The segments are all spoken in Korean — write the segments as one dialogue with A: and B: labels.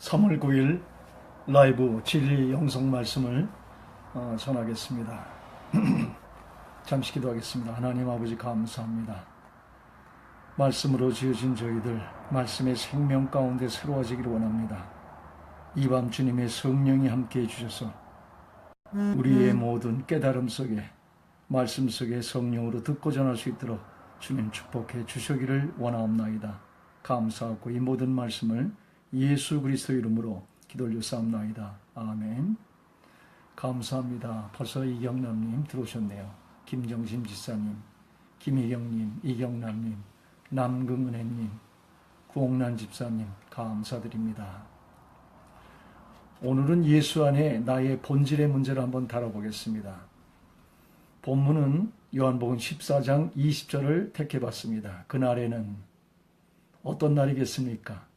A: 3월 9일 라이브 진리 영성 말씀을 전하겠습니다. 잠시 기도하겠습니다. 하나님 아버지 감사합니다. 말씀으로 지어진 저희들 말씀의 생명 가운데 새로워지기를 원합니다. 이 밤 주님의 성령이 함께해 주셔서 우리의 모든 깨달음 속에 말씀 속에 성령으로 듣고 전할 수 있도록 주님 축복해 주시기를 원하옵나이다. 감사하고 이 모든 말씀을 예수 그리스도 이름으로 기도 올려싸움나이다. 아멘. 감사합니다. 벌써 이경남님 들어오셨네요. 김정심 지사님, 김희경님, 이경남님, 남금은혜님, 구옥란 집사님 감사드립니다. 오늘은 예수 안에 나의 본질의 문제를 한번 다뤄보겠습니다. 본문은 요한복음 14장 20절을 택해봤습니다. 그날에는 어떤 날이겠습니까?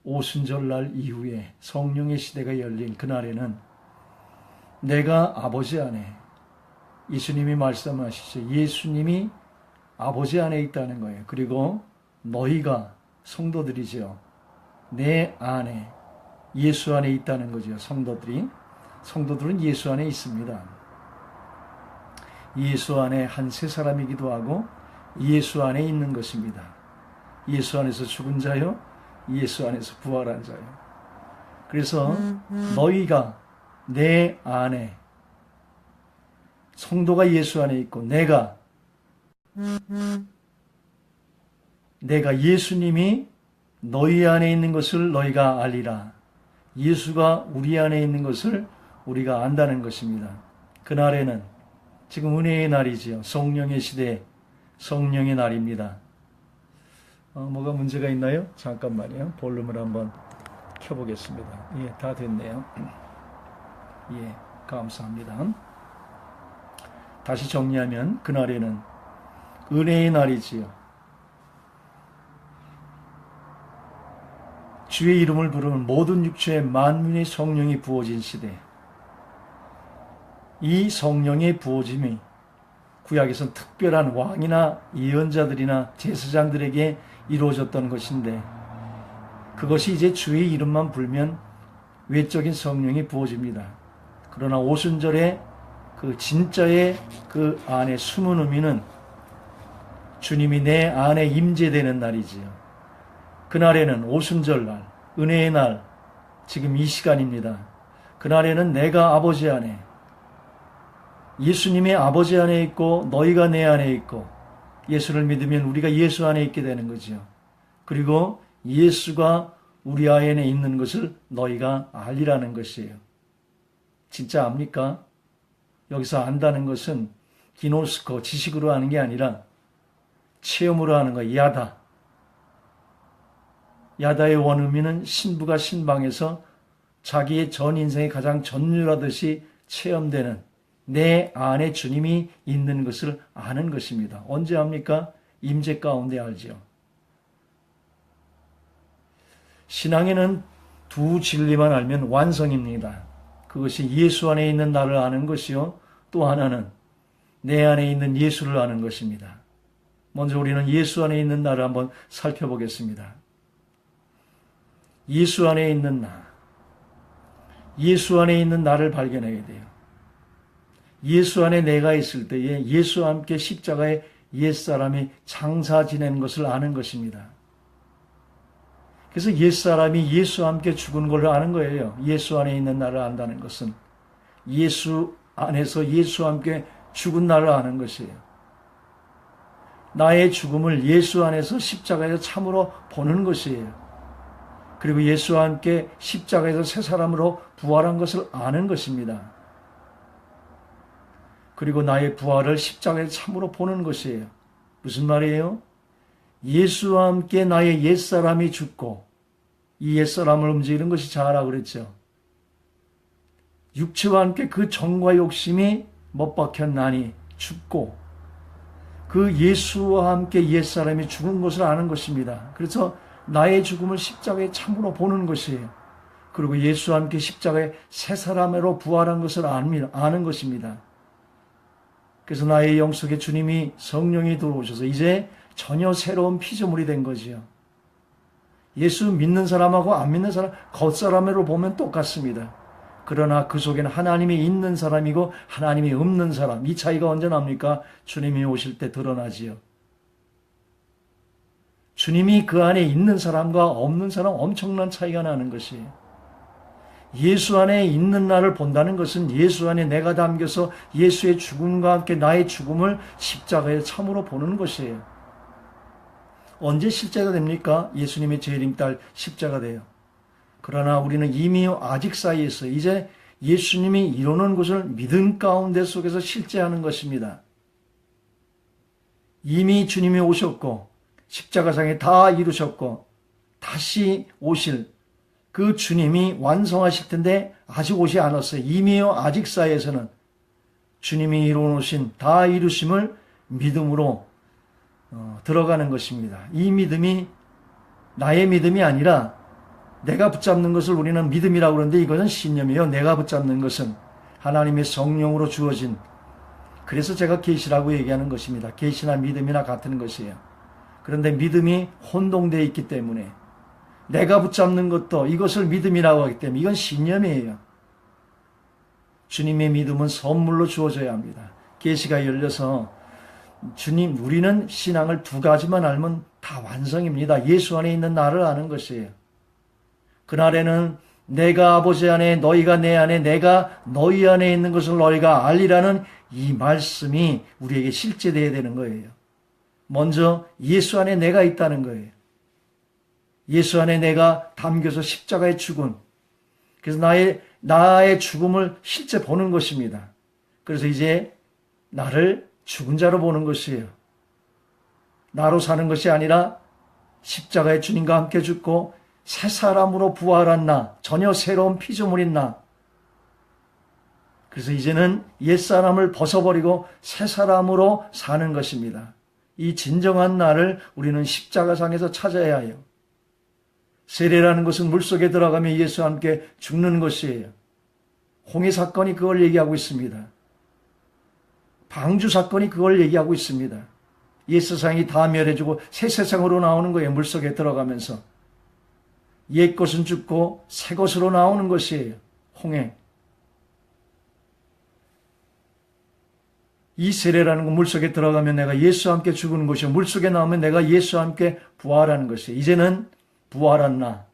A: 오순절날 이후에 성령의 시대가 열린 그날에는 내가 아버지 안에, 예수님이 말씀하시죠. 예수님이 아버지 안에 있다는 거예요. 그리고 너희가 성도들이죠. 내 안에, 예수 안에 있다는 거죠. 성도들은 예수 안에 있습니다. 예수 안에 한 세 사람이기도 하고 예수 안에 있는 것입니다. 예수 안에서 죽은 자요, 예수 안에서 부활한 자요. 그래서 너희가 내 안에, 성도가 예수 안에 있고 내가 예수님이 너희 안에 있는 것을 너희가 알리라. 예수가 우리 안에 있는 것을 우리가 안다는 것입니다. 그날에는 지금 은혜의 날이지요. 성령의 시대, 성령의 날입니다. 뭐가 문제가 있나요? 잠깐만요. 볼륨을 한번 켜보겠습니다. 예, 다 됐네요. 예, 감사합니다. 다시 정리하면 그날에는 은혜의 날이지요. 주의 이름을 부르는 모든 육체의 만민의 성령이 부어진 시대. 이 성령의 부어짐이 구약에서는 특별한 왕이나 예언자들이나 제사장들에게 이루어졌던 것인데, 그것이 이제 주의 이름만 불면 외적인 성령이 부어집니다. 그러나 오순절에 그 진짜의 그 안에 숨은 의미는 주님이 내 안에 임재되는 날이지요. 그날에는 오순절날, 은혜의 날, 지금 이 시간입니다. 그날에는 내가 아버지 안에, 예수님의 아버지 안에 있고 너희가 내 안에 있고, 예수를 믿으면 우리가 예수 안에 있게 되는 거지요. 그리고 예수가 우리 안에 있는 것을 너희가 알리라는 것이에요. 진짜 압니까? 여기서 안다는 것은 기노스코, 지식으로 하는 게 아니라 체험으로 하는 거예요. 야다의 원의미는 신부가 신방에서 자기의 전 인생이 가장 전율하듯이 체험되는 내 안에 주님이 있는 것을 아는 것입니다. 언제 합니까? 임재 가운데 알죠. 신앙에는 두 진리만 알면 완성입니다. 그것이 예수 안에 있는 나를 아는 것이요, 또 하나는 내 안에 있는 예수를 아는 것입니다. 먼저 우리는 예수 안에 있는 나를 한번 살펴보겠습니다. 예수 안에 있는 나, 예수 안에 있는 나를 발견해야 돼요. 예수 안에 내가 있을 때에 예수와 함께 십자가에 옛사람이 장사 지내는 것을 아는 것입니다. 그래서 옛사람이 예수와 함께 죽은 걸 아는 거예요. 예수 안에 있는 나를 안다는 것은 예수 안에서 예수와 함께 죽은 나를 아는 것이에요. 나의 죽음을 예수 안에서 십자가에서 참으로 보는 것이에요. 그리고 예수와 함께 십자가에서 새 사람으로 부활한 것을 아는 것입니다. 그리고 나의 부활을 십자가에서 참으로 보는 것이에요. 무슨 말이에요? 예수와 함께 나의 옛사람이 죽고, 이 옛사람을 움직이는 것이 자아라 그랬죠. 육체와 함께 그 정과 욕심이 못 박혔나니 죽고, 그 예수와 함께 옛사람이 죽은 것을 아는 것입니다. 그래서 나의 죽음을 십자가에 참으로 보는 것이에요. 그리고 예수와 함께 십자가에 새 사람으로 부활한 것을 아는 것입니다. 그래서 나의 영 속에 주님이, 성령이 들어오셔서 이제 전혀 새로운 피조물이 된 거지요. 예수 믿는 사람하고 안 믿는 사람, 겉사람으로 보면 똑같습니다. 그러나 그 속에는 하나님이 있는 사람이고 하나님이 없는 사람, 이 차이가 언제 납니까? 주님이 오실 때 드러나지요. 주님이 그 안에 있는 사람과 없는 사람 엄청난 차이가 나는 것이에요. 예수 안에 있는 나를 본다는 것은 예수 안에 내가 담겨서 예수의 죽음과 함께 나의 죽음을 십자가에 참으로 보는 것이에요. 언제 십자가 됩니까? 예수님의 재림달 십자가 돼요. 그러나 우리는 이미 아직 사이에서 이제 예수님이 이루는 것을 믿음 가운데 속에서 실제하는 것입니다. 이미 주님이 오셨고 십자가상에 다 이루셨고 다시 오실 그 주님이 완성하실 텐데 아직 오지 않았어요. 이미요 아직 사이에서는 주님이 이루어놓으신 다 이루심을 믿음으로 들어가는 것입니다. 이 믿음이 나의 믿음이 아니라 내가 붙잡는 것을 우리는 믿음이라고 그러는데 이것은 신념이에요. 내가 붙잡는 것은 하나님의 성령으로 주어진, 그래서 제가 계시라고 얘기하는 것입니다. 계시나 믿음이나 같은 것이에요. 그런데 믿음이 혼동되어 있기 때문에 내가 붙잡는 것도 이것을 믿음이라고 하기 때문에 이건 신념이에요. 주님의 믿음은 선물로 주어져야 합니다. 계시가 열려서 주님, 우리는 신앙을 두 가지만 알면 다 완성입니다. 예수 안에 있는 나를 아는 것이에요. 그날에는 내가 아버지 안에, 너희가 내 안에, 내가 너희 안에 있는 것을 너희가 알리라는 이 말씀이 우리에게 실제되어야 되는 거예요. 먼저 예수 안에 내가 있다는 거예요. 예수 안에 내가 담겨서 십자가에 죽은, 그래서 나의 죽음을 실제 보는 것입니다. 그래서 이제 나를 죽은 자로 보는 것이에요. 나로 사는 것이 아니라 십자가의 주님과 함께 죽고 새 사람으로 부활한 나, 전혀 새로운 피조물인 나. 그래서 이제는 옛사람을 벗어버리고 새 사람으로 사는 것입니다. 이 진정한 나를 우리는 십자가상에서 찾아야 해요. 세례라는 것은 물속에 들어가면 예수와 함께 죽는 것이에요. 홍해 사건이 그걸 얘기하고 있습니다. 방주 사건이 그걸 얘기하고 있습니다. 옛 세상이 다 멸해지고 새 세상으로 나오는 거예요. 물속에 들어가면서. 옛 것은 죽고 새 것으로 나오는 것이에요. 홍해. 이 세례라는 건 물속에 들어가면 내가 예수와 함께 죽는 것이요. 물속에 나오면 내가 예수와 함께 부활하는 것이에요. 이제는 부활한 나,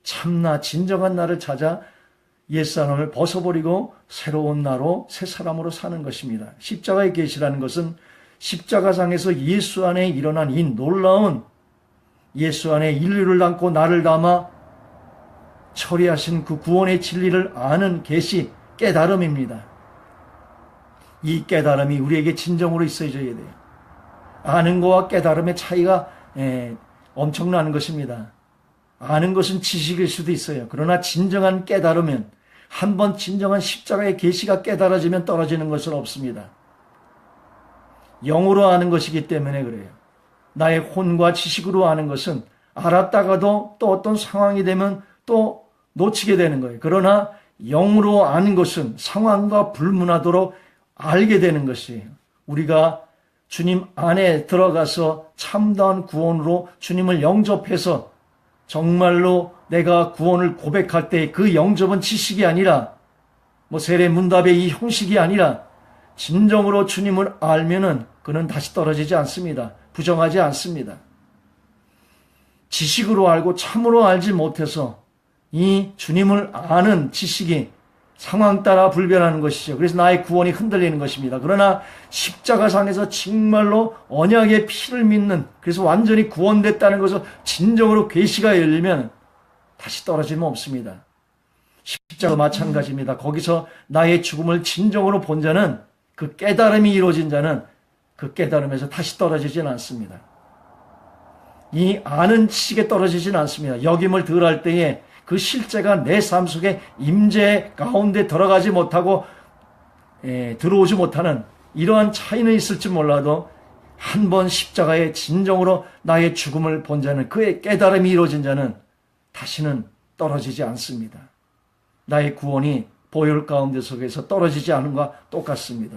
A: 참나, 진정한 나를 찾아 옛사람을 벗어버리고 새로운 나로 새 사람으로 사는 것입니다. 십자가의 계시라는 것은 십자가상에서 예수 안에 일어난 이 놀라운 예수 안에 인류를 담고 나를 담아 처리하신 그 구원의 진리를 아는 계시, 깨달음입니다. 이 깨달음이 우리에게 진정으로 있어져야 돼요. 아는 것과 깨달음의 차이가 엄청난 것입니다. 아는 것은 지식일 수도 있어요. 그러나 진정한 깨달으면, 한번 진정한 십자가의 계시가 깨달아지면 떨어지는 것은 없습니다. 영으로 아는 것이기 때문에 그래요. 나의 혼과 지식으로 아는 것은 알았다가도 또 어떤 상황이 되면 또 놓치게 되는 거예요. 그러나 영으로 아는 것은 상황과 불문하도록 알게 되는 것이에요. 우리가 주님 안에 들어가서 참다운 구원으로 주님을 영접해서 정말로 내가 구원을 고백할 때 그 영접은 지식이 아니라 세례 문답의 이 형식이 아니라 진정으로 주님을 알면은 그는 다시 떨어지지 않습니다. 부정하지 않습니다. 지식으로 알고 참으로 알지 못해서 이 주님을 아는 지식이 상황 따라 불변하는 것이죠. 그래서 나의 구원이 흔들리는 것입니다. 그러나 십자가상에서 정말로 언약의 피를 믿는, 그래서 완전히 구원됐다는 것을 진정으로 계시가 열리면 다시 떨어지면 없습니다. 십자가 마찬가지입니다. 거기서 나의 죽음을 진정으로 본 자는, 그 깨달음이 이루어진 자는 그 깨달음에서 다시 떨어지진 않습니다. 이 아는 지식에 떨어지진 않습니다. 여김을 덜 할 때에 그 실제가 내 삶 속에 임재 가운데 들어가지 못하고 들어오지 못하는 이러한 차이는 있을지 몰라도 한 번 십자가에 진정으로 나의 죽음을 본 자는, 그의 깨달음이 이루어진 자는 다시는 떨어지지 않습니다. 나의 구원이 보혈 가운데 속에서 떨어지지 않은 것과 똑같습니다.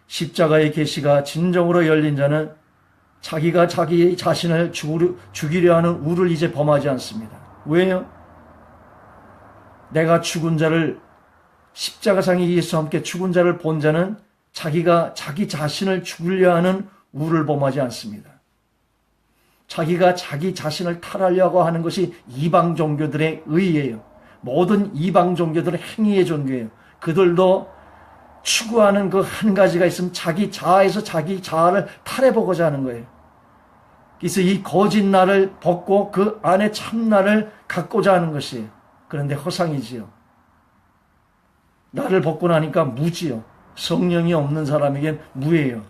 A: 십자가의 계시가 진정으로 열린 자는 자기가 자기 자신을 죽이려 하는 우를 이제 범하지 않습니다. 왜요? 내가 죽은 자를 십자가상에 예수와 함께 죽은 자를 본 자는 자기가 자기 자신을 죽이려 하는 우를 범하지 않습니다. 자기가 자기 자신을 탈하려고 하는 것이 이방 종교들의 의예요. 모든 이방 종교들은 행위의 종교예요. 그들도 추구하는 그 한 가지가 있으면 자기 자아에서 자기 자아를 탈해보고자 하는 거예요. 그래서 이 거짓 나를 벗고 그 안에 참 나를 갖고자 하는 것이에요. 그런데 허상이지요. 나를 벗고 나니까 무지요. 성령이 없는 사람에겐 무예요.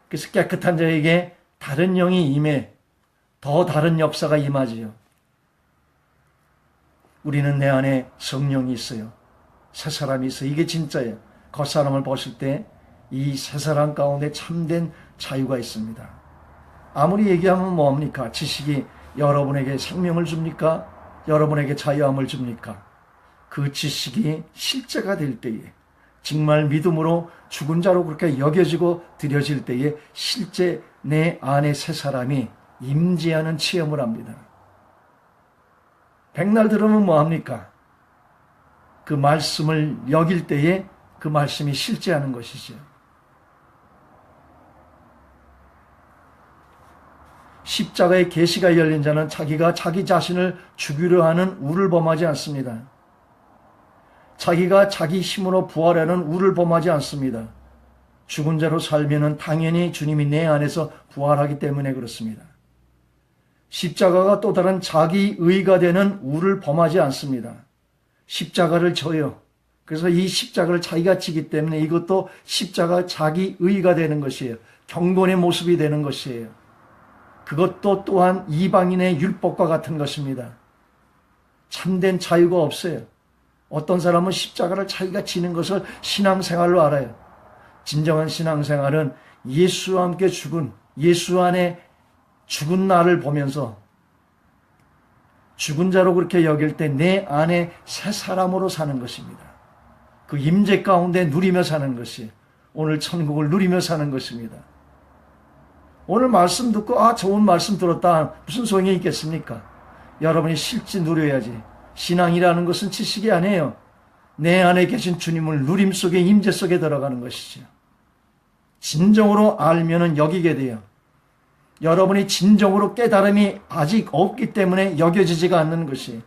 A: 그래서 깨끗한 자에게 다른 영이 임해 더 다른 역사가 임하지요. 우리는 내 안에 성령이 있어요. 새 사람이 있어요. 이게 진짜예요. 겉사람을 보실 때 이 새 사람 가운데 참된 자유가 있습니다. 아무리 얘기하면 뭐합니까? 지식이 여러분에게 생명을 줍니까? 여러분에게 자유함을 줍니까? 그 지식이 실제가 될 때에, 정말 믿음으로 죽은 자로 그렇게 여겨지고 드려질 때에 실제 내 안에 새 사람이 임재하는 체험을 합니다. 백날 들으면 뭐합니까? 그 말씀을 여길 때에 그 말씀이 실제하는 것이죠. 십자가의 계시가 열린 자는 자기가 자기 자신을 죽이려 하는 우를 범하지 않습니다. 자기가 자기 힘으로 부활하는 우를 범하지 않습니다. 죽은 자로 살면은 당연히 주님이 내 안에서 부활하기 때문에 그렇습니다. 십자가가 또 다른 자기 의가 되는 우를 범하지 않습니다. 십자가를 져요. 그래서 이 십자가를 자기가 지기 때문에 이것도 십자가 자기 의가 되는 것이에요. 경건의 모습이 되는 것이에요. 그것도 또한 이방인의 율법과 같은 것입니다. 참된 자유가 없어요. 어떤 사람은 십자가를 자기가 지는 것을 신앙생활로 알아요. 진정한 신앙생활은 예수와 함께 죽은, 예수 안에 죽은 나를 보면서 죽은 자로 그렇게 여길 때 내 안에 새 사람으로 사는 것입니다. 그 임재 가운데 누리며 사는 것이 오늘 천국을 누리며 사는 것입니다. 오늘 말씀 듣고 좋은 말씀 들었다 무슨 소용이 있겠습니까? 여러분이 실제 누려야지. 신앙이라는 것은 지식이 아니에요. 내 안에 계신 주님을 누림 속에 임재 속에 들어가는 것이죠. 진정으로 알면은 여기게 돼요. 여러분이 진정으로 깨달음이 아직 없기 때문에 여겨지지가 않는 것이,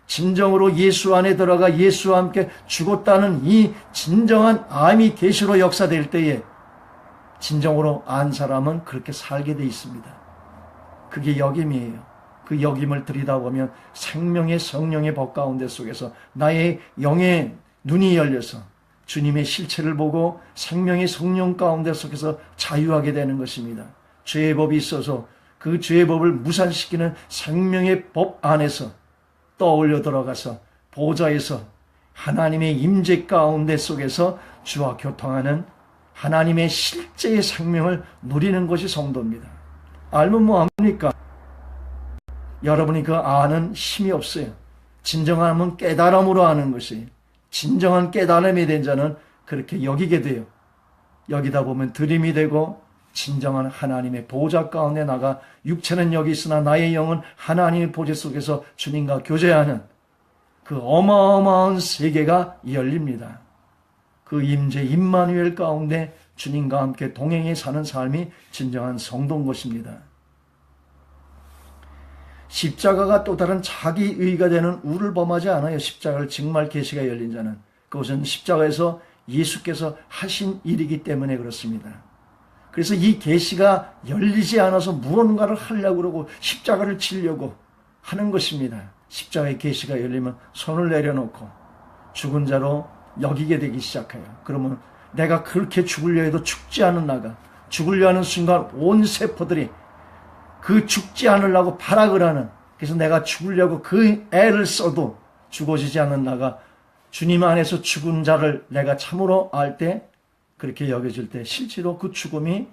A: 진정으로 예수 안에 들어가 예수와 함께 죽었다는 이 진정한 암이 계시로 역사될 때에 진정으로 안 사람은 그렇게 살게 돼 있습니다. 그게 여김이에요. 그 여김을 들여다보면 생명의 성령의 법 가운데 속에서 나의 영의 눈이 열려서 주님의 실체를 보고 생명의 성령 가운데 속에서 자유하게 되는 것입니다. 죄의 법이 있어서 그 죄의 법을 무산시키는 생명의 법 안에서 떠올려 들어가서 보좌에서 하나님의 임재 가운데 속에서 주와 교통하는 하나님의 실제의 생명을 누리는 것이 성도입니다. 알면 뭐합니까? 여러분이 그 아는 힘이 없어요. 진정함은 깨달음으로 아는 것이, 진정한 깨달음이 된 자는 그렇게 여기게 돼요. 여기다 보면 들림이 되고 진정한 하나님의 보좌 가운데 나가 육체는 여기 있으나 나의 영은 하나님의 보좌 속에서 주님과 교제하는 그 어마어마한 세계가 열립니다. 그 임재 임마누엘 가운데 주님과 함께 동행해 사는 삶이 진정한 성도인 것입니다. 십자가가 또 다른 자기 의가 되는 우를 범하지 않아요. 십자가를 정말 계시가 열린 자는 그것은 십자가에서 예수께서 하신 일이기 때문에 그렇습니다. 그래서 이 계시가 열리지 않아서 무언가를 하려고 그러고 십자가를 치려고 하는 것입니다. 십자가의 계시가 열리면 손을 내려놓고 죽은 자로 여기게 되기 시작해요. 그러면 내가 그렇게 죽으려 해도 죽지 않은 나가, 죽으려 하는 순간 온 세포들이 그 죽지 않으려고 발악을 하는, 그래서 내가 죽으려고 그 애를 써도 죽어지지 않는 나가 주님 안에서 죽은 자를 내가 참으로 알 때, 그렇게 여겨질 때 실제로 그 죽음이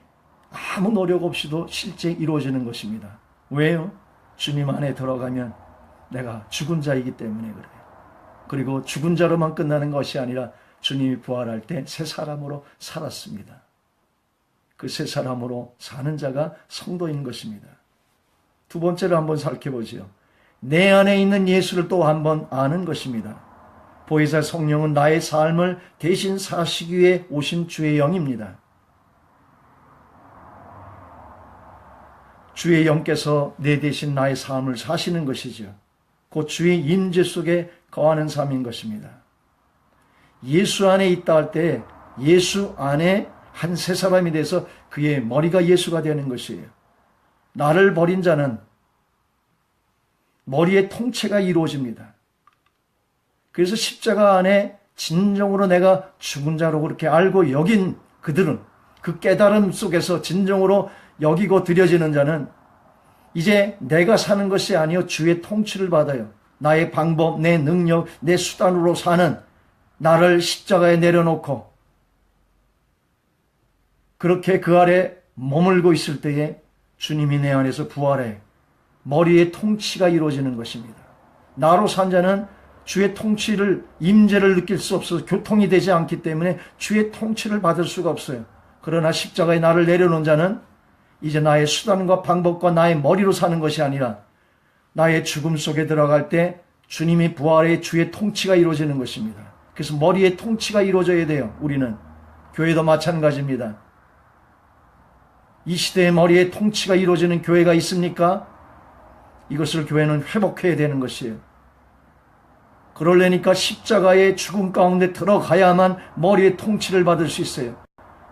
A: 아무 노력 없이도 실제 이루어지는 것입니다. 왜요? 주님 안에 들어가면 내가 죽은 자이기 때문에 그래요. 그리고 죽은 자로만 끝나는 것이 아니라 주님이 부활할 때 새 사람으로 살았습니다. 그 새 사람으로 사는 자가 성도인 것입니다. 두 번째로 한번 살펴보죠. 내 안에 있는 예수를 또 한번 아는 것입니다. 보혜사 성령은 나의 삶을 대신 사시기 위해 오신 주의 영입니다. 주의 영께서 내 대신 나의 삶을 사시는 것이죠. 곧 주의 임재 속에 거하는 삶인 것입니다. 예수 안에 있다 할 때 예수 안에 한 새 사람이 돼서 그의 머리가 예수가 되는 것이에요. 나를 버린 자는 머리의 통째가 이루어집니다. 그래서 십자가 안에 진정으로 내가 죽은 자로 그렇게 알고 여긴 그들은 그 깨달음 속에서 진정으로 여기고 드려지는 자는 이제 내가 사는 것이 아니요 주의 통치를 받아요. 나의 방법, 내 능력, 내 수단으로 사는 나를 십자가에 내려놓고 그렇게 그 아래 머물고 있을 때에 주님이 내 안에서 부활해 머리의 통치가 이루어지는 것입니다. 나로 산 자는 주의 통치를 임재를 느낄 수 없어서 교통이 되지 않기 때문에 주의 통치를 받을 수가 없어요. 그러나 십자가에 나를 내려놓은 자는 이제 나의 수단과 방법과 나의 머리로 사는 것이 아니라 나의 죽음 속에 들어갈 때 주님이 부활해 주의 통치가 이루어지는 것입니다. 그래서 머리의 통치가 이루어져야 돼요. 우리는 교회도 마찬가지입니다. 이 시대의 머리의 통치가 이루어지는 교회가 있습니까? 이것을 교회는 회복해야 되는 것이에요. 그러려니까 십자가의 죽음 가운데 들어가야만 머리의 통치를 받을 수 있어요.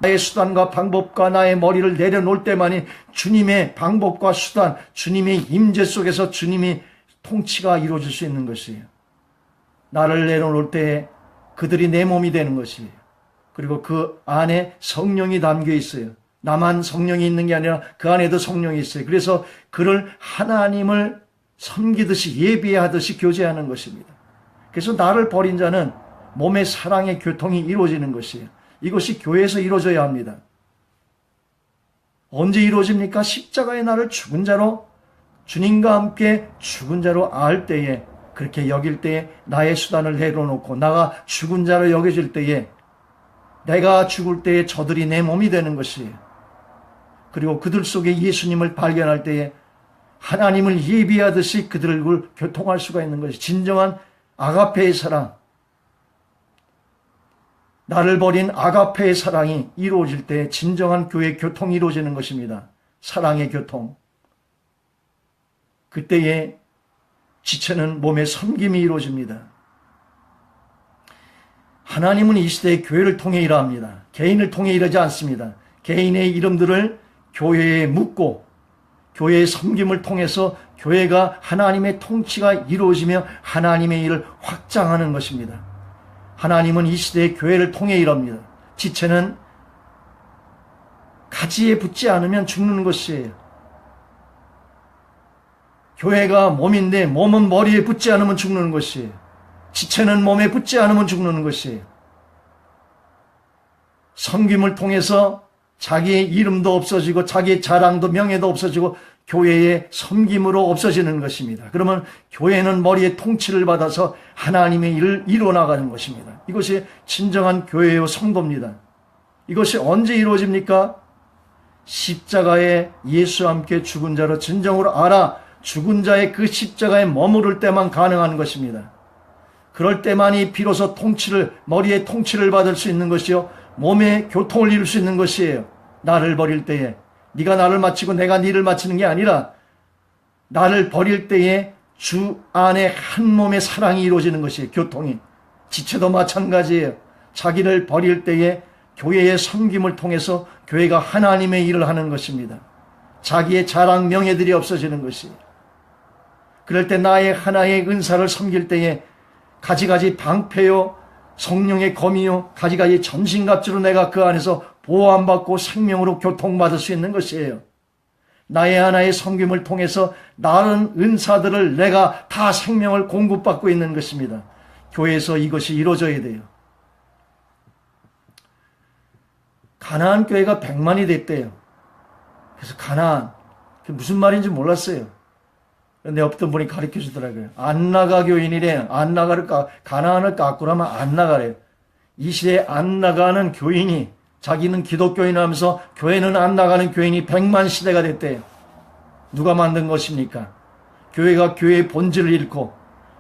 A: 나의 수단과 방법과 나의 머리를 내려놓을 때만이 주님의 방법과 수단, 주님의 임재 속에서 주님이 통치가 이루어질 수 있는 것이에요. 나를 내려놓을 때에 그들이 내 몸이 되는 것이에요. 그리고 그 안에 성령이 담겨 있어요. 나만 성령이 있는 게 아니라 그 안에도 성령이 있어요. 그래서 그를 하나님을 섬기듯이 예배하듯이 교제하는 것입니다. 그래서 나를 버린 자는 몸의 사랑의 교통이 이루어지는 것이에요. 이것이 교회에서 이루어져야 합니다. 언제 이루어집니까? 십자가의 나를 죽은 자로 주님과 함께 죽은 자로 알 때에 그렇게 여길 때에 나의 수단을 내려놓고 나가 죽은 자로 여겨질 때에 내가 죽을 때에 저들이 내 몸이 되는 것이에요. 그리고 그들 속에 예수님을 발견할 때에 하나님을 예비하듯이 그들을 교통할 수가 있는 것이 진정한 아가페의 사랑, 나를 버린 아가페의 사랑이 이루어질 때 진정한 교회 교통이 이루어지는 것입니다. 사랑의 교통. 그때에 지체는 몸의 섬김이 이루어집니다. 하나님은 이 시대의 교회를 통해 일합니다. 개인을 통해 일하지 않습니다. 개인의 이름들을 교회에 묻고 교회의 섬김을 통해서 교회가 하나님의 통치가 이루어지며 하나님의 일을 확장하는 것입니다. 하나님은 이 시대의 교회를 통해 일합니다. 지체는 가지에 붙지 않으면 죽는 것이에요. 교회가 몸인데 몸은 머리에 붙지 않으면 죽는 것이에요. 지체는 몸에 붙지 않으면 죽는 것이에요. 섬김을 통해서 자기의 이름도 없어지고 자기의 자랑도 명예도 없어지고 교회의 섬김으로 없어지는 것입니다. 그러면 교회는 머리의 통치를 받아서 하나님의 일을 이루어나가는 것입니다. 이것이 진정한 교회의 성도입니다. 이것이 언제 이루어집니까? 십자가에 예수와 함께 죽은 자로 진정으로 알아 죽은 자의 그 십자가에 머무를 때만 가능한 것입니다. 그럴 때만이 비로소 머리의 통치를 받을 수 있는 것이요 몸의 교통을 이룰 수 있는 것이에요. 나를 버릴 때에 네가 나를 마치고 내가 네를 마치는 게 아니라 나를 버릴 때에 주 안에 한 몸의 사랑이 이루어지는 것이에요. 교통이. 지체도 마찬가지예요. 자기를 버릴 때에 교회의 섬김을 통해서 교회가 하나님의 일을 하는 것입니다. 자기의 자랑 명예들이 없어지는 것이에요. 그럴 때 나의 하나의 은사를 섬길 때에 가지가지 방패요 성령의 검이요 가지가지 전신갑주로 내가 그 안에서 보호함받고 생명으로 교통받을 수 있는 것이에요. 나의 하나의 섬김을 통해서 다른 은사들을 내가 다 생명을 공급받고 있는 것입니다. 교회에서 이것이 이루어져야 돼요. 가나안 교회가 100만이 됐대요. 그래서 가나안, 그게 무슨 말인지 몰랐어요. 근데 어떤 분이 가르쳐 주더라고요. 안나가 교인이래. 가나안을 깎고 나면 안 나가래요. 이 시대에 안 나가는 교인이 자기는 기독교인하면서 교회는 안 나가는 교인이 100만 시대가 됐대요. 누가 만든 것입니까? 교회가 교회의 본질을 잃고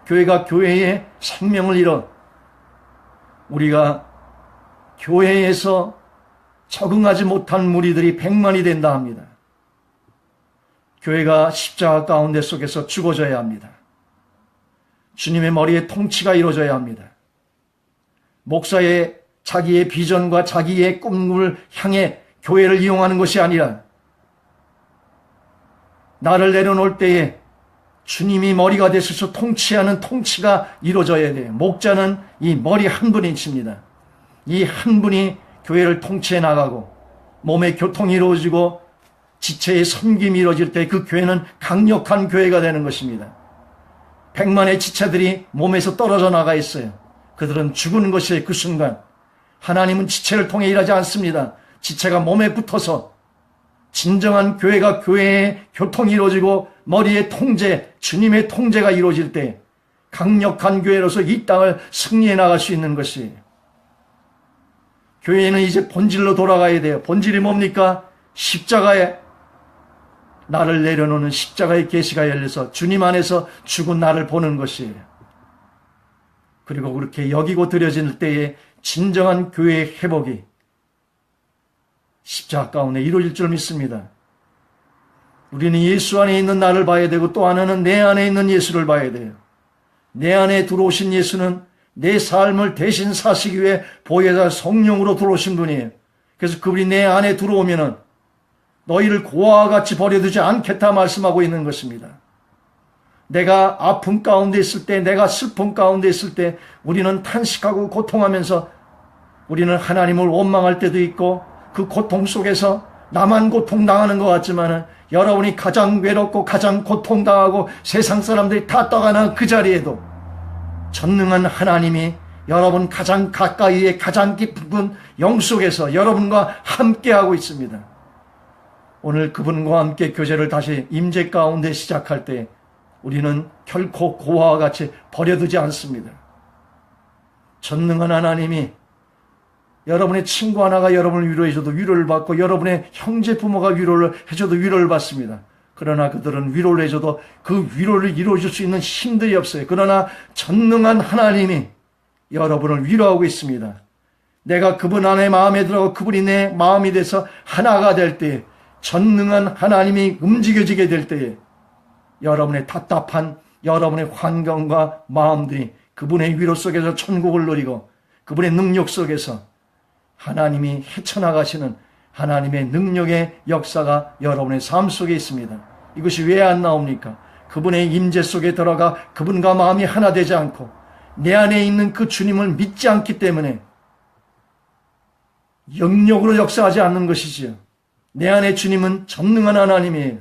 A: 교회가 교회의 생명을 잃어 우리가 교회에서 적응하지 못한 무리들이 100만이 된다 합니다. 교회가 십자가 가운데 속에서 죽어져야 합니다. 주님의 머리에 통치가 이루어져야 합니다. 목사의 자기의 비전과 자기의 꿈을 향해 교회를 이용하는 것이 아니라 나를 내려놓을 때에 주님이 머리가 되셔서 통치하는 통치가 이루어져야 돼요. 목자는 이 머리 한 분이십니다. 이 한 분이 교회를 통치해 나가고 몸의 교통이 이루어지고 지체의 섬김이 이루어질 때 그 교회는 강력한 교회가 되는 것입니다. 100만의 지체들이 몸에서 떨어져 나가 있어요. 그들은 죽은 것이 그 순간. 하나님은 지체를 통해 일하지 않습니다. 지체가 몸에 붙어서 진정한 교회가 교회의 교통이 이루어지고 머리의 통제, 주님의 통제가 이루어질 때 강력한 교회로서 이 땅을 승리해 나갈 수 있는 것이에요. 교회는 이제 본질로 돌아가야 돼요. 본질이 뭡니까? 십자가에 나를 내려놓는 십자가의 계시가 열려서 주님 안에서 죽은 나를 보는 것이에요. 그리고 그렇게 여기고 드려질 때에 진정한 교회의 회복이 십자가 가운데 이루어질 줄 믿습니다. 우리는 예수 안에 있는 나를 봐야 되고 또 하나는 내 안에 있는 예수를 봐야 돼요. 내 안에 들어오신 예수는 내 삶을 대신 사시기 위해 보혜사 성령으로 들어오신 분이에요. 그래서 그분이 내 안에 들어오면은 너희를 고아와 같이 버려두지 않겠다 말씀하고 있는 것입니다. 내가 아픔 가운데 있을 때, 내가 슬픔 가운데 있을 때 우리는 탄식하고 고통하면서 우리는 하나님을 원망할 때도 있고 그 고통 속에서 나만 고통당하는 것 같지만 여러분이 가장 외롭고 가장 고통당하고 세상 사람들이 다 떠가는 그 자리에도 전능한 하나님이 여러분 가장 가까이에 가장 깊은 영 속에서 여러분과 함께하고 있습니다. 오늘 그분과 함께 교제를 다시 임재 가운데 시작할 때 우리는 결코 고아와 같이 버려두지 않습니다. 전능한 하나님이 여러분의 친구 하나가 여러분을 위로해줘도 위로를 받고 여러분의 형제 부모가 위로를 해줘도 위로를 받습니다. 그러나 그들은 위로를 해줘도 그 위로를 이루어줄 수 있는 힘들이 없어요. 그러나 전능한 하나님이 여러분을 위로하고 있습니다. 내가 그분 안에 마음에 들어가고 그분이 내 마음이 돼서 하나가 될 때 전능한 하나님이 움직여지게 될 때에 여러분의 답답한 여러분의 환경과 마음들이 그분의 위로 속에서 천국을 누리고 그분의 능력 속에서 하나님이 헤쳐나가시는 하나님의 능력의 역사가 여러분의 삶 속에 있습니다. 이것이 왜 안 나옵니까? 그분의 임재 속에 들어가 그분과 마음이 하나 되지 않고 내 안에 있는 그 주님을 믿지 않기 때문에 영역으로 역사하지 않는 것이지요. 내 안에 주님은 전능한 하나님이에요.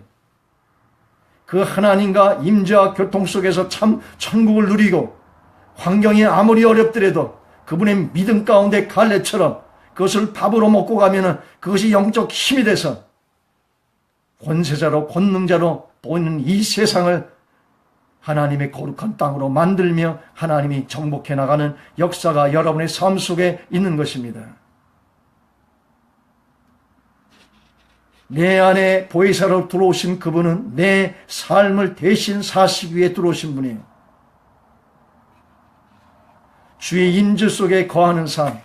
A: 그 하나님과 임재와 교통 속에서 참 천국을 누리고 환경이 아무리 어렵더라도 그분의 믿음 가운데 갈래처럼 그것을 밥으로 먹고 가면은 그것이 영적 힘이 돼서 권세자로 권능자로 보이는 이 세상을 하나님의 거룩한 땅으로 만들며 하나님이 정복해 나가는 역사가 여러분의 삶 속에 있는 것입니다. 내 안에 보혜사로 들어오신 그분은 내 삶을 대신 사시기 위해 들어오신 분이에요. 주의 임재 속에 거하는 삶.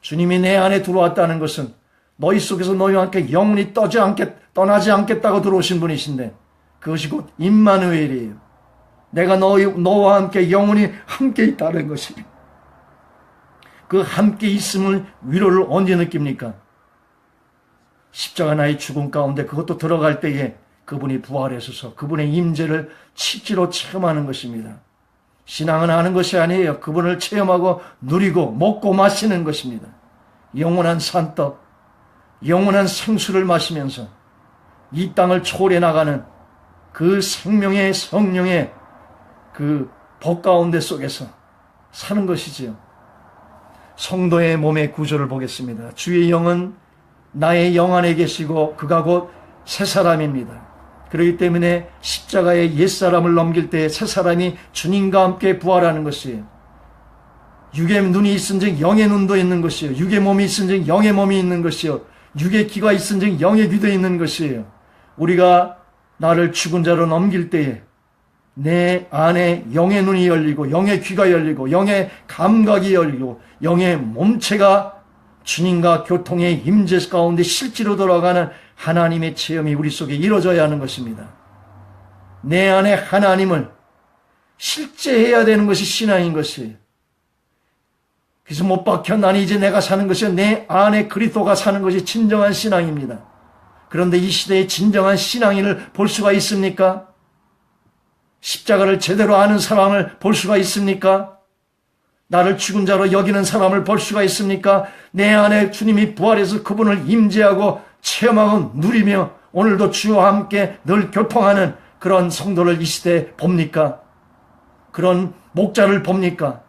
A: 주님이 내 안에 들어왔다는 것은 너희 속에서 너희와 함께 영원히 떠나지 않겠다고 들어오신 분이신데 그것이 곧 임마누엘이에요. 내가 너와 함께 영원히 함께 있다는 것입니다. 그 함께 있음을 위로를 언제 느낍니까? 십자가 나의 죽음 가운데 그것도 들어갈 때에 그분이 부활하셔서 그분의 임재를 실제로 체험하는 것입니다. 신앙은 아는 것이 아니에요. 그분을 체험하고 누리고 먹고 마시는 것입니다. 영원한 산떡, 영원한 생수를 마시면서 이 땅을 초월해 나가는 그 생명의 성령의 그 법 가운데 속에서 사는 것이지요. 성도의 몸의 구조를 보겠습니다. 주의 영은 나의 영 안에 계시고 그가 곧 새 사람입니다. 그렇기 때문에 십자가에 옛사람을 넘길 때 새 사람이 주님과 함께 부활하는 것이에요. 육의 눈이 있은즉 영의 눈도 있는 것이요. 육의 몸이 있은즉 영의 몸이 있는 것이요. 육의 귀가 있은즉 영의 귀도 있는 것이에요. 우리가 나를 죽은 자로 넘길 때에 내 안에 영의 눈이 열리고 영의 귀가 열리고 영의 감각이 열리고 영의 몸체가 주님과 교통의 임재 가운데 실제로 돌아가는 하나님의 체험이 우리 속에 이루어져야 하는 것입니다. 내 안에 하나님을 실제해야 되는 것이 신앙인 것이에요. 그래서 못 박혀 나니 이제 내가 사는 것이 내 안에 그리스도가 사는 것이 진정한 신앙입니다. 그런데 이 시대에 진정한 신앙인을 볼 수가 있습니까? 십자가를 제대로 아는 사람을 볼 수가 있습니까? 나를 죽은 자로 여기는 사람을 볼 수가 있습니까? 내 안에 주님이 부활해서 그분을 임재하고 체험하고 누리며 오늘도 주와 함께 늘 교통하는 그런 성도를 이 시대에 봅니까? 그런 목자를 봅니까?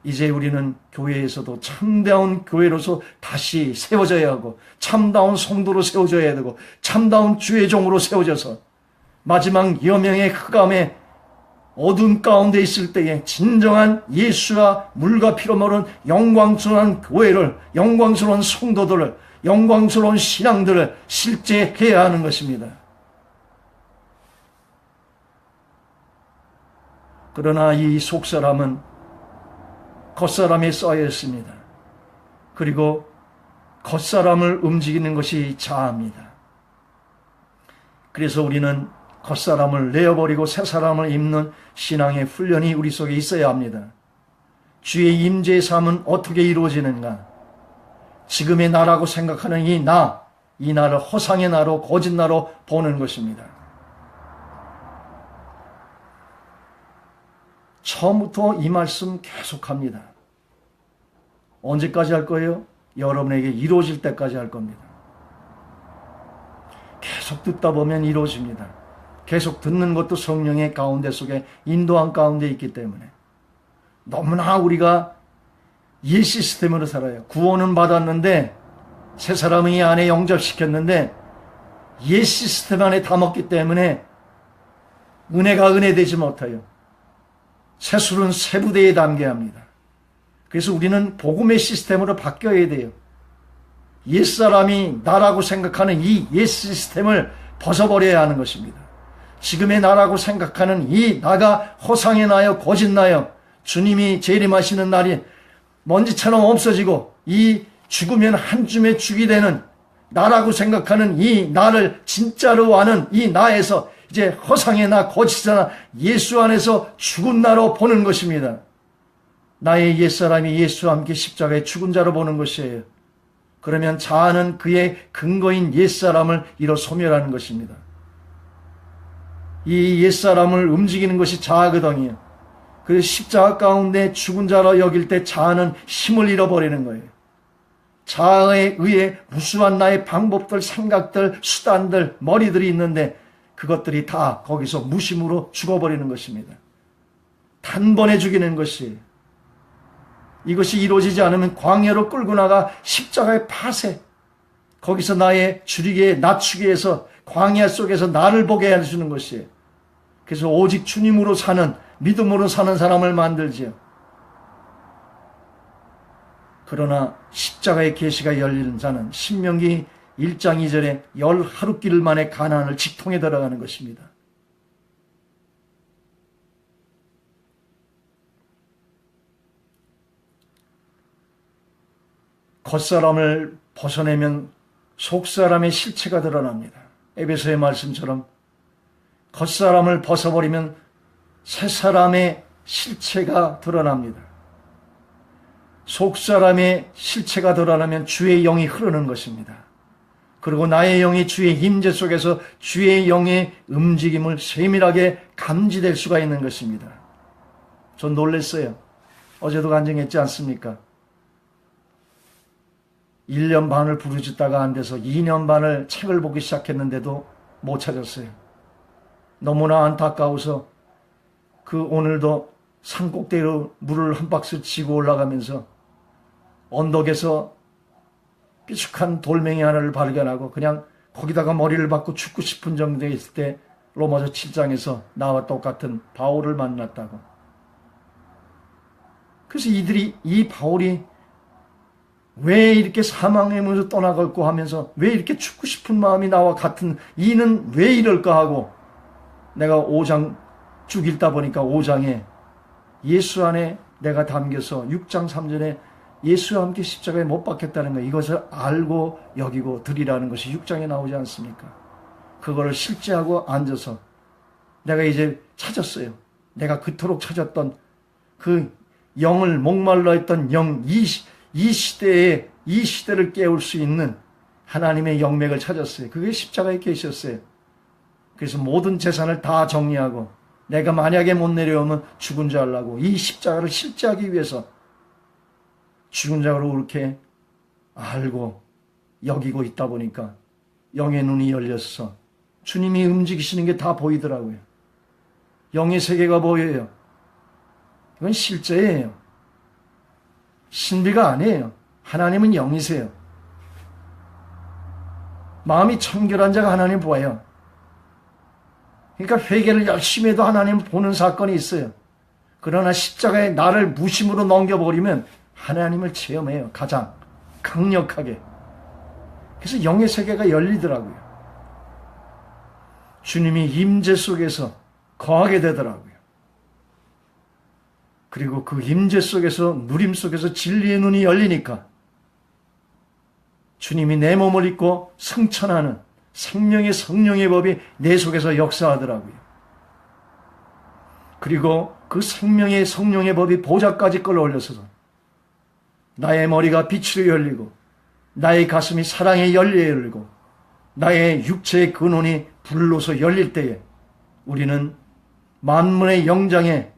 A: 이제 우리는 교회에서도 참다운 교회로서 다시 세워져야 하고 참다운 성도로 세워져야 되고 참다운 주의 종으로 세워져서 마지막 여명의 흑암에 어두운 가운데 있을 때에 진정한 예수와 물과 피로 머른 영광스러운 교회를, 영광스러운 성도들을, 영광스러운 신앙들을 실제해야 하는 것입니다. 그러나 이 속사람은 겉사람에 쌓여 있습니다. 그리고 겉사람을 움직이는 것이 자아입니다. 그래서 우리는 겉사람을 내어버리고 새사람을 입는 신앙의 훈련이 우리 속에 있어야 합니다. 주의 임재의 삶은 어떻게 이루어지는가? 지금의 나라고 생각하는 이 나를 허상의 나로 거짓 나로 보는 것입니다. 처음부터 이 말씀 계속합니다. 언제까지 할 거예요? 여러분에게 이루어질 때까지 할 겁니다. 계속 듣다 보면 이루어집니다. 계속 듣는 것도 성령의 가운데 속에 인도한 가운데 있기 때문에 너무나 우리가 옛 시스템으로 살아요. 구원은 받았는데 새 사람을 이 안에 영접시켰는데 옛 시스템 안에 담았기 때문에 은혜가 은혜되지 못해요. 새술은 새 부대에 담겨야 합니다. 그래서 우리는 복음의 시스템으로 바뀌어야 돼요. 옛사람이 나라고 생각하는 이 옛 시스템을 벗어버려야 하는 것입니다. 지금의 나라고 생각하는 이 나가 허상의 나요 거짓 나요 주님이 재림하시는 날이 먼지처럼 없어지고 이 죽으면 한 줌의 죽이 되는 나라고 생각하는 이 나를 진짜로 아는 이 나에서 이제 허상의 나 거짓의 나 예수 안에서 죽은 나로 보는 것입니다. 나의 옛사람이 예수와 함께 십자가에 죽은 자로 보는 것이에요. 그러면 자아는 그의 근거인 옛사람을 이뤄 소멸하는 것입니다. 이 옛사람을 움직이는 것이 자아거든요. 그 십자가 가운데 죽은 자로 여길 때 자아는 힘을 잃어버리는 거예요. 자아에 의해 무수한 나의 방법들, 생각들, 수단들, 머리들이 있는데 그것들이 다 거기서 무심으로 죽어버리는 것입니다. 단번에 죽이는 것이 이것이 이루어지지 않으면 광야로 끌고 나가 십자가의 팥에 거기서 나의 줄이게 낮추기 위해서 광야 속에서 나를 보게 해주는 것이에요. 그래서 오직 주님으로 사는 믿음으로 사는 사람을 만들지요. 그러나 십자가의 계시가 열리는 자는 신명기 1장 2절에 10하루길 만에 가나안을 직통해 들어가는 것입니다. 겉사람을 벗어내면 속사람의 실체가 드러납니다. 에베소의 말씀처럼 겉사람을 벗어버리면 새사람의 실체가 드러납니다. 속사람의 실체가 드러나면 주의 영이 흐르는 것입니다. 그리고 나의 영이 주의 임재 속에서 주의 영의 움직임을 세밀하게 감지될 수가 있는 것입니다. 전 놀랐어요. 어제도 간증했지 않습니까? 1년 반을 부르짖다가 안 돼서 2년 반을 책을 보기 시작했는데도 못 찾았어요. 너무나 안타까워서 오늘도 산꼭대기로 물을 한 박스 지고 올라가면서 언덕에서 삐죽한 돌멩이 하나를 발견하고 그냥 거기다가 머리를 박고 죽고 싶은 정도에 있을 때 로마서 7장에서 나와 똑같은 바울을 만났다고. 그래서 이 바울이 왜 이렇게 사망하면서 떠나갈고 하면서 왜 이렇게 죽고 싶은 마음이 나와 같은 이는 왜 이럴까 하고 내가 5장 쭉 읽다 보니까 5장에 예수 안에 내가 담겨서 6장 3절에 예수와 함께 십자가에 못 박혔다는 거 이것을 알고 여기고 드리라는 것이 6장에 나오지 않습니까? 그거를 실제하고 앉아서 내가 이제 찾았어요. 내가 그토록 찾았던 그 영을 목말라 했던 영, 이 시대를 깨울 수 있는 하나님의 영맥을 찾았어요. 그게 십자가에 계셨어요. 그래서 모든 재산을 다 정리하고 내가 만약에 못 내려오면 죽은 줄 알라고 이 십자가를 실제하기 위해서 죽은 자로 그렇게 알고 여기고 있다 보니까 영의 눈이 열렸어. 주님이 움직이시는 게 다 보이더라고요. 영의 세계가 보여요. 이건 실제예요. 신비가 아니에요. 하나님은 영이세요. 마음이 청결한 자가 하나님 보아요. 그러니까 회개를 열심히 해도 하나님 보는 사건이 있어요. 그러나 십자가에 나를 무심으로 넘겨버리면 하나님을 체험해요. 가장 강력하게. 그래서 영의 세계가 열리더라고요. 주님이 임재 속에서 거하게 되더라고요. 그리고 그 임재 속에서 누림 속에서 진리의 눈이 열리니까 주님이 내 몸을 입고 승천하는 생명의 성령의 법이 내 속에서 역사하더라고요. 그리고 그 생명의 성령의 법이 보좌까지 끌어올려서 나의 머리가 빛으로 열리고 나의 가슴이 사랑의 열리에 열리고 나의 육체의 근원이 불로서 열릴 때에 우리는 만문의 영장에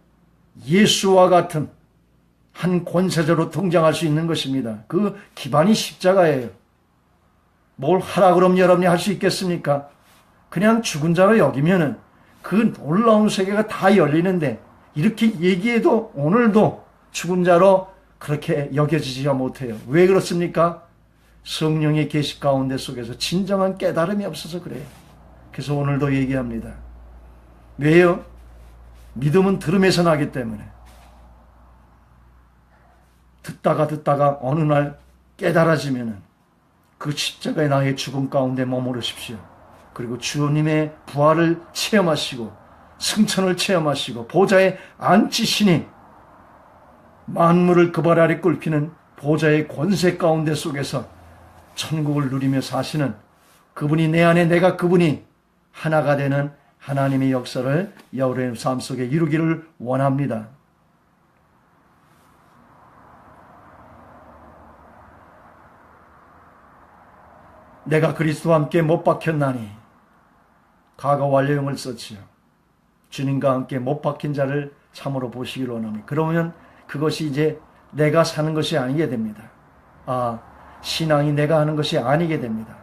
A: 예수와 같은 한 권세자로 등장할 수 있는 것입니다. 그 기반이 십자가예요. 뭘 하라 그럼 여러분이 할 수 있겠습니까? 그냥 죽은 자로 여기면은 그 놀라운 세계가 다 열리는데 이렇게 얘기해도 오늘도 죽은 자로 그렇게 여겨지지 못해요. 왜 그렇습니까? 성령의 계시 가운데 속에서 진정한 깨달음이 없어서 그래요. 그래서 오늘도 얘기합니다. 왜요? 믿음은 들음에서 나기 때문에 듣다가 어느 날 깨달아지면은 그 십자가의 나의 죽음 가운데 머무르십시오. 그리고 주님의 부활을 체험하시고 승천을 체험하시고 보좌에 앉히시니 만물을 그 발 아래 꿇히는 보좌의 권세 가운데 속에서 천국을 누리며 사시는 그분이 내 안에 내가 그분이 하나가 되는 하나님의 역사를 여러분의 삶 속에 이루기를 원합니다. 내가 그리스도와 함께 못 박혔나니 과거 완료형을 썼지요. 주님과 함께 못 박힌 자를 참으로 보시기를 원합니다. 그러면 그것이 이제 내가 사는 것이 아니게 됩니다. 신앙이 내가 하는 것이 아니게 됩니다.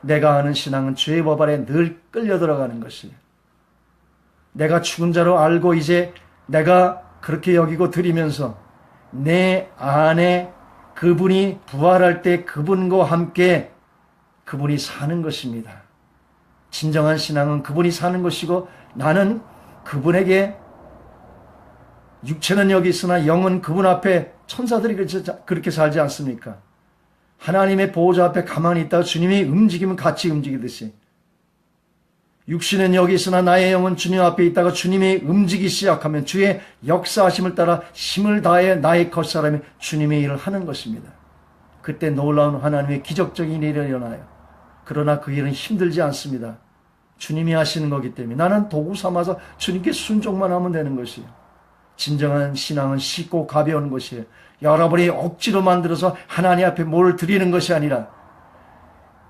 A: 내가 하는 신앙은 죄의 법 아래 늘 끌려 들어가는 것이에요. 내가 죽은 자로 알고 이제 내가 그렇게 여기고 드리면서 내 안에 그분이 부활할 때 그분과 함께 그분이 사는 것입니다. 진정한 신앙은 그분이 사는 것이고 나는 그분에게 육체는 여기 있으나 영은 그분 앞에 천사들이 그렇게 살지 않습니까? 하나님의 보호자 앞에 가만히 있다가 주님이 움직이면 같이 움직이듯이 육신은 여기 있으나 나의 영은 주님 앞에 있다가 주님이 움직이기 시작하면 주의 역사하심을 따라 힘을 다해 나의 겉사람이 주님의 일을 하는 것입니다. 그때 놀라운 하나님의 기적적인 일이 일어나요. 그러나 그 일은 힘들지 않습니다. 주님이 하시는 거기 때문에 나는 도구 삼아서 주님께 순종만 하면 되는 것이에요. 진정한 신앙은 쉽고 가벼운 것이에요. 여러분이 억지로 만들어서 하나님 앞에 뭘 드리는 것이 아니라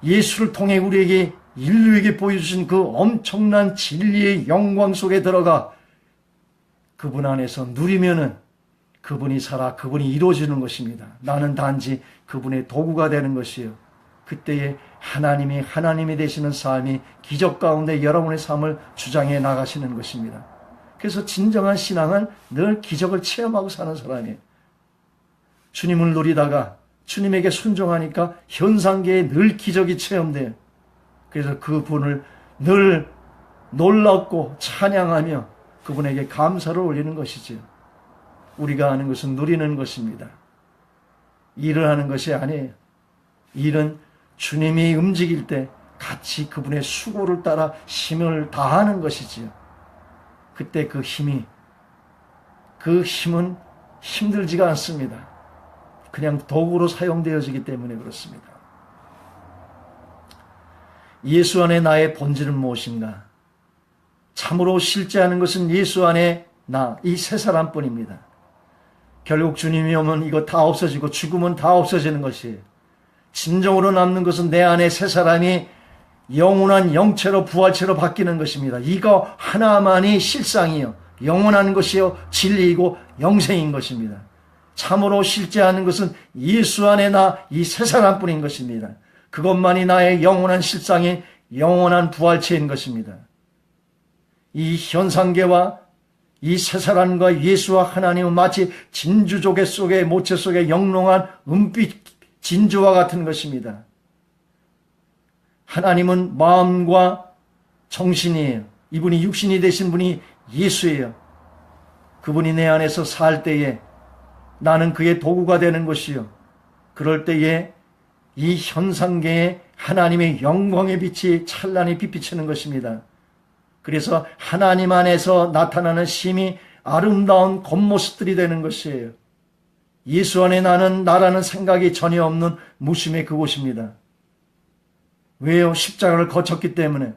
A: 예수를 통해 우리에게 인류에게 보여주신 그 엄청난 진리의 영광 속에 들어가 그분 안에서 누리면은 그분이 살아 그분이 이루어지는 것입니다. 나는 단지 그분의 도구가 되는 것이에요. 그때에 하나님이 되시는 삶이 기적 가운데 여러분의 삶을 주장해 나가시는 것입니다. 그래서 진정한 신앙은 늘 기적을 체험하고 사는 사람이에요. 주님을 누리다가 주님에게 순종하니까 현상계에 늘 기적이 체험돼요. 그래서 그분을 늘 놀랍고 찬양하며 그분에게 감사를 올리는 것이지요. 우리가 하는 것은 누리는 것입니다. 일을 하는 것이 아니에요. 일은 주님이 움직일 때 같이 그분의 수고를 따라 힘을 다하는 것이지요. 그때 그 힘은 힘들지가 않습니다. 그냥 도구로 사용되어지기 때문에 그렇습니다. 예수 안에 나의 본질은 무엇인가? 참으로 실제하는 것은 예수 안에 나, 이 세 사람뿐입니다. 결국 주님이 오면 이거 다 없어지고 죽으면 다 없어지는 것이에요. 진정으로 남는 것은 내 안에 세 사람이 영원한 영체로 부활체로 바뀌는 것입니다. 이거 하나만이 실상이요, 영원한 것이요, 진리이고 영생인 것입니다. 참으로 실제하는 것은 예수 안에 나, 이 세 사람뿐인 것입니다. 그것만이 나의 영원한 실상인 영원한 부활체인 것입니다. 이 현상계와 이 세 사람과 예수와 하나님은 마치 진주조개 속에 모체 속에 영롱한 은빛 진주와 같은 것입니다. 하나님은 마음과 정신이에요. 이분이 육신이 되신 분이 예수예요. 그분이 내 안에서 살 때에 나는 그의 도구가 되는 것이요, 그럴 때에 이 현상계에 하나님의 영광의 빛이 찬란히 빛비치는 것입니다. 그래서 하나님 안에서 나타나는 심히 아름다운 겉모습들이 되는 것이에요. 예수 안에 나라는 생각이 전혀 없는 무심의 그곳입니다. 왜요? 십자가를 거쳤기 때문에.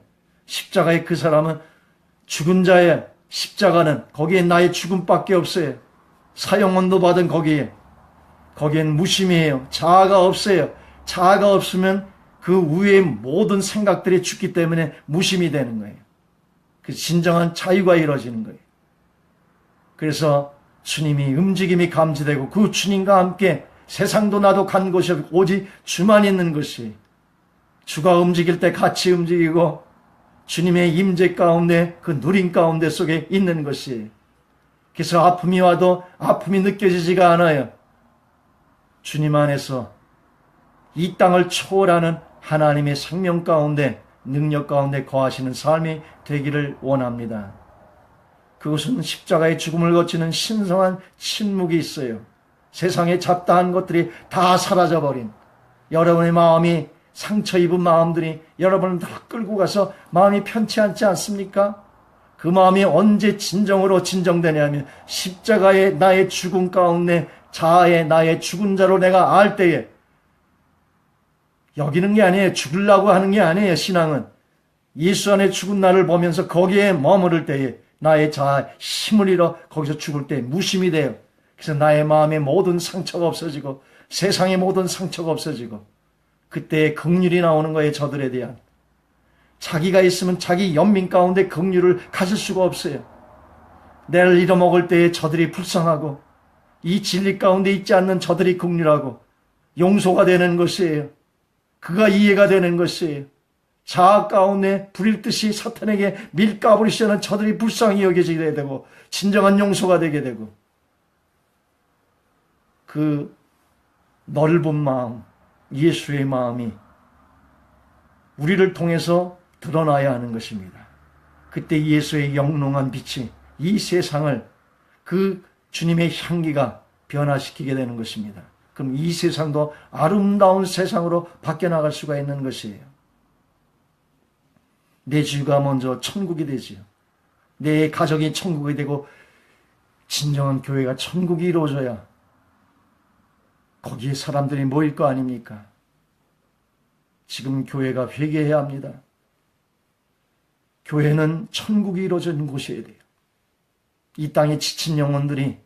A: 십자가의 그 사람은 죽은 자의 십자가는 거기에 나의 죽음밖에 없어요. 사형원도 받은 거기엔 무심이에요. 자아가 없어요. 자아가 없으면 그 위의 모든 생각들이 죽기 때문에 무심이 되는 거예요. 그 진정한 자유가 이루어지는 거예요. 그래서 주님이 움직임이 감지되고 그 주님과 함께 세상도 나도 간 곳이 없고 오직 주만 있는 것이, 주가 움직일 때 같이 움직이고 주님의 임재 가운데 그 누림 가운데 속에 있는 것이, 그래서 아픔이 와도 아픔이 느껴지지가 않아요. 주님 안에서 이 땅을 초월하는 하나님의 생명 가운데, 능력 가운데 거하시는 삶이 되기를 원합니다. 그것은 십자가의 죽음을 거치는 신성한 침묵이 있어요. 세상에 잡다한 것들이 다 사라져버린, 여러분의 마음이 상처 입은 마음들이 여러분을 다 끌고 가서 마음이 편치 않지 않습니까? 그 마음이 언제 진정으로 진정되냐면 십자가의 나의 죽음 가운데 자아의 나의 죽은 자로 내가 알 때에, 여기는 게 아니에요. 죽으려고 하는 게 아니에요. 신앙은 예수 안에 죽은 나를 보면서 거기에 머무를 때에 나의 자아 힘을 잃어 거기서 죽을 때 무심이 돼요. 그래서 나의 마음의 모든 상처가 없어지고 세상의 모든 상처가 없어지고 그때의 긍휼이 나오는 거예요. 저들에 대한. 자기가 있으면 자기 연민 가운데 긍휼을 가질 수가 없어요. 내를 잃어먹을 때에 저들이 불쌍하고 이 진리 가운데 있지 않는 저들이 긍휼하고 용서가 되는 것이에요. 그가 이해가 되는 것이에요. 자아 가운데 불일듯이 사탄에게 밀가부리시는 저들이 불쌍히 여겨지게 되고 진정한 용서가 되게 되고, 그 넓은 마음, 예수의 마음이 우리를 통해서 드러나야 하는 것입니다. 그때 예수의 영롱한 빛이 이 세상을, 그 주님의 향기가 변화시키게 되는 것입니다. 그럼 이 세상도 아름다운 세상으로 바뀌어나갈 수가 있는 것이에요. 내 주가 먼저 천국이 되지요. 내 가정이 천국이 되고 진정한 교회가 천국이 이루어져야 거기에 사람들이 모일 거 아닙니까? 지금 교회가 회개해야 합니다. 교회는 천국이 이루어지는 곳이어야 돼요. 이 땅에 지친 영혼들이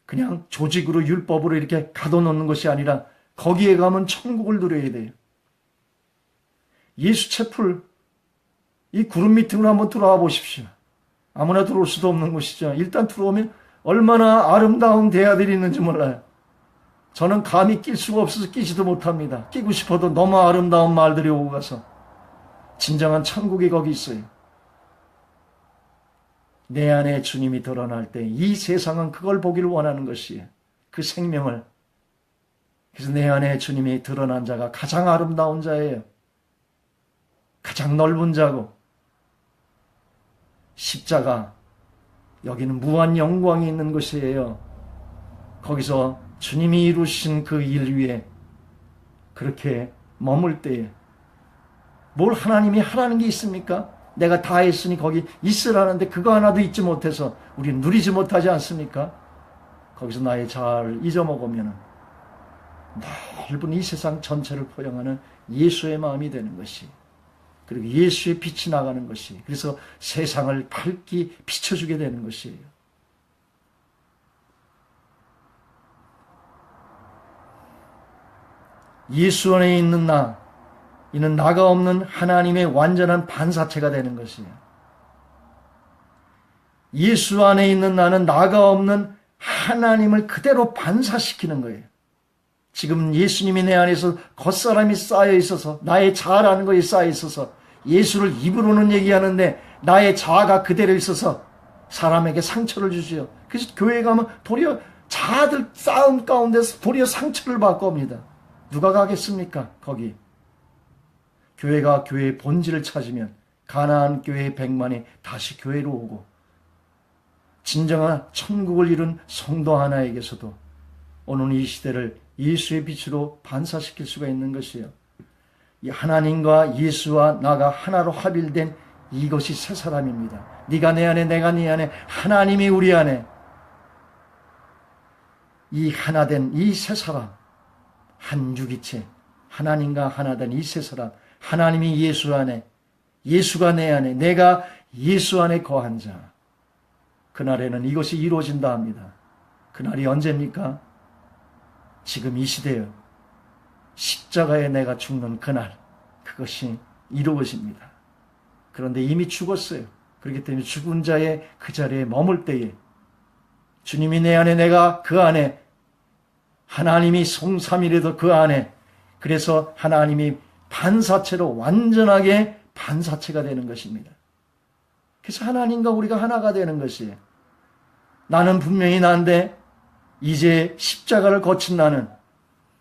A: 그냥 조직으로 율법으로 이렇게 가둬놓는 것이 아니라 거기에 가면 천국을 누려야 돼요. 예수 채플, 이 구름 밑으로 한번 들어와 보십시오. 아무나 들어올 수도 없는 곳이죠. 일단 들어오면 얼마나 아름다운 대야들이 있는지 몰라요. 저는 감히 낄 수가 없어서 끼지도 못합니다. 끼고 싶어도 너무 아름다운 말들이 오고 가서. 진정한 천국이 거기 있어요. 내 안에 주님이 드러날 때 이 세상은 그걸 보기를 원하는 것이에요. 그 생명을. 그래서 내 안에 주님이 드러난 자가 가장 아름다운 자예요. 가장 넓은 자고, 십자가, 여기는 무한 영광이 있는 곳이에요. 거기서 주님이 이루신 그 일 위에 그렇게 머물 때에 뭘 하나님이 하라는 게 있습니까? 내가 다 했으니 거기 있으라는데 그거 하나도 잊지 못해서 우리 누리지 못하지 않습니까? 거기서 나의 자아를 잊어먹으면 넓은 이 세상 전체를 포용하는 예수의 마음이 되는 것이, 그리고 예수의 빛이 나가는 것이, 그래서 세상을 밝게 비춰주게 되는 것이에요. 예수 안에 있는 나, 이는 나가 없는 하나님의 완전한 반사체가 되는 것이에요. 예수 안에 있는 나는 나가 없는 하나님을 그대로 반사시키는 거예요. 지금 예수님이 내 안에서 겉사람이 쌓여 있어서, 나의 자아라는 것이 쌓여 있어서 예수를 입으로는 얘기하는데 나의 자아가 그대로 있어서 사람에게 상처를 주지요. 그래서 교회 가면 도리어 자아들 싸움 가운데서 도리어 상처를 받고 옵니다. 누가 가겠습니까? 거기. 교회가 교회의 본질을 찾으면 가나안 교회의 100만이 다시 교회로 오고, 진정한 천국을 이룬 성도 하나에게서도 오늘 이 시대를 예수의 빛으로 반사시킬 수가 있는 것이에요. 이 하나님과 예수와 나가 하나로 합일된 이것이 새 사람입니다. 네가 내 안에, 내가 네 안에, 하나님이 우리 안에, 이 하나된 이 새 사람, 한 유기체, 하나님과 하나된 이 새 사람, 하나님이 예수 안에, 예수가 내 안에, 내가 예수 안에 거한 자, 그날에는 이것이 이루어진다 합니다. 그날이 언제입니까? 지금 이 시대요. 십자가에 내가 죽는 그날, 그것이 이루어집니다. 그런데 이미 죽었어요. 그렇기 때문에 죽은 자의 그 자리에 머물 때에 주님이 내 안에, 내가 그 안에, 하나님이 성삼일에도 그 안에, 그래서 하나님이 반사체로 완전하게 반사체가 되는 것입니다. 그래서 하나님과 우리가 하나가 되는 것이에요. 나는 분명히 난데 이제 십자가를 거친 나는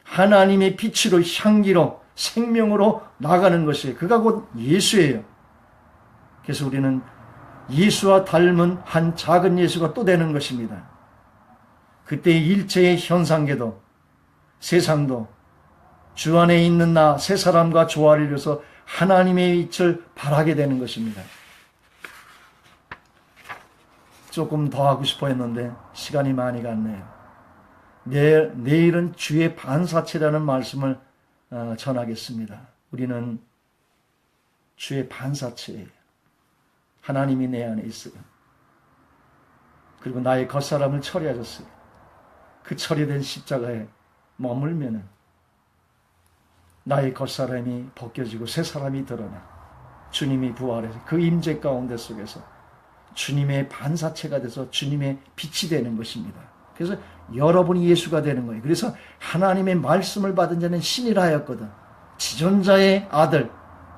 A: 하나님의 빛으로, 향기로, 생명으로 나가는 것이에요. 그가 곧 예수예요. 그래서 우리는 예수와 닮은 한 작은 예수가 또 되는 것입니다. 그때 일체의 현상계도, 세상도 주 안에 있는 나 새 사람과 조화를 이루어서 하나님의 빛을 발하게 되는 것입니다. 조금 더 하고 싶어 했는데 시간이 많이 갔네요. 내일은 주의 반사체라는 말씀을 전하겠습니다. 우리는 주의 반사체예요. 하나님이 내 안에 있어요. 그리고 나의 겉사람을 처리하셨어요. 그 처리된 십자가에 머물면은 나의 겉사람이 벗겨지고 새 사람이 드러나 주님이 부활해서 그 임재 가운데 속에서 주님의 반사체가 돼서 주님의 빛이 되는 것입니다. 그래서 여러분이 예수가 되는 거예요. 그래서 하나님의 말씀을 받은 자는 신이라 하였거든. 지존자의 아들,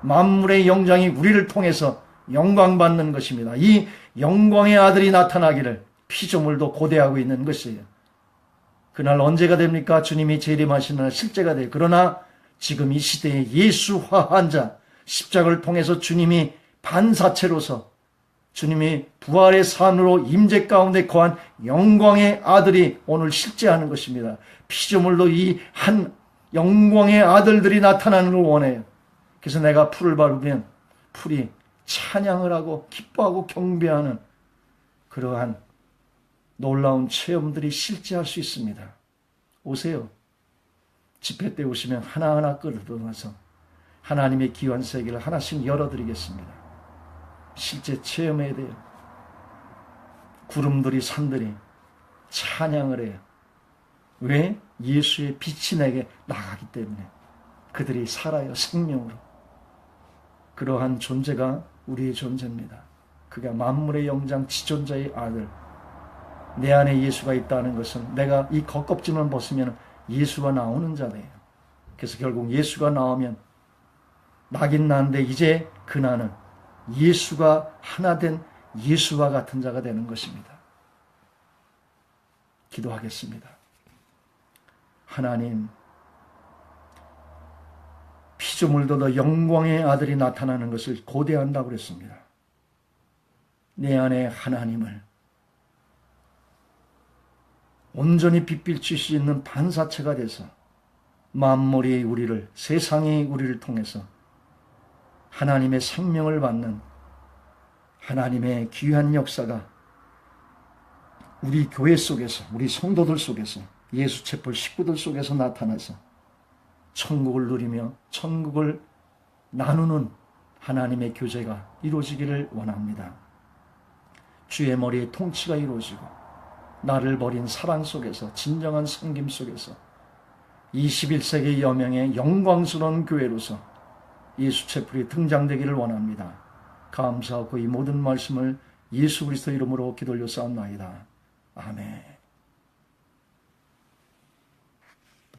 A: 만물의 영장이 우리를 통해서 영광받는 것입니다. 이 영광의 아들이 나타나기를 피조물도 고대하고 있는 것이에요. 그날 언제가 됩니까? 주님이 재림하시는 날 실제가 돼요. 그러나 지금 이 시대에 예수화한 자, 십자가를 통해서 주님이 반사체로서 주님이 부활의 산으로 임재 가운데 거한 영광의 아들이 오늘 실제하는 것입니다. 피조물도 이 한 영광의 아들들이 나타나는 걸 원해요. 그래서 내가 풀을 밟으면 풀이 찬양을 하고 기뻐하고 경배하는 그러한 놀라운 체험들이 실제할 수 있습니다. 오세요. 집회 때 오시면 하나하나 끌어들어서 하나님의 귀한 세계를 하나씩 열어드리겠습니다. 실제 체험해야 돼요. 구름들이, 산들이 찬양을 해요. 왜? 예수의 빛이 내게 나가기 때문에. 그들이 살아요, 생명으로. 그러한 존재가 우리의 존재입니다. 그가 만물의 영장, 지존자의 아들. 내 안에 예수가 있다는 것은 내가 이 겉껍질만 벗으면 예수가 나오는 자예요. 그래서 결국 예수가 나오면 나긴 나인데 이제 그 나는 예수가 하나 된 예수와 같은 자가 되는 것입니다. 기도하겠습니다. 하나님, 피조물도 영광의 아들이 나타나는 것을 고대한다고 그랬습니다. 내 안에 하나님을 온전히 빛비칠 수 있는 반사체가 돼서 만물이 우리를, 세상이 우리를 통해서 하나님의 생명을 받는 하나님의 귀한 역사가 우리 교회 속에서, 우리 성도들 속에서, 예수 촛불 식구들 속에서 나타나서 천국을 누리며 천국을 나누는 하나님의 교제가 이루어지기를 원합니다. 주의 머리에 통치가 이루어지고 나를 버린 사랑 속에서, 진정한 섬김 속에서 21세기 여명의 영광스러운 교회로서 예수 촛불이 등장되기를 원합니다. 감사하고 이 모든 말씀을 예수 그리스도 이름으로 기도 올려 싸움나이다. 아멘.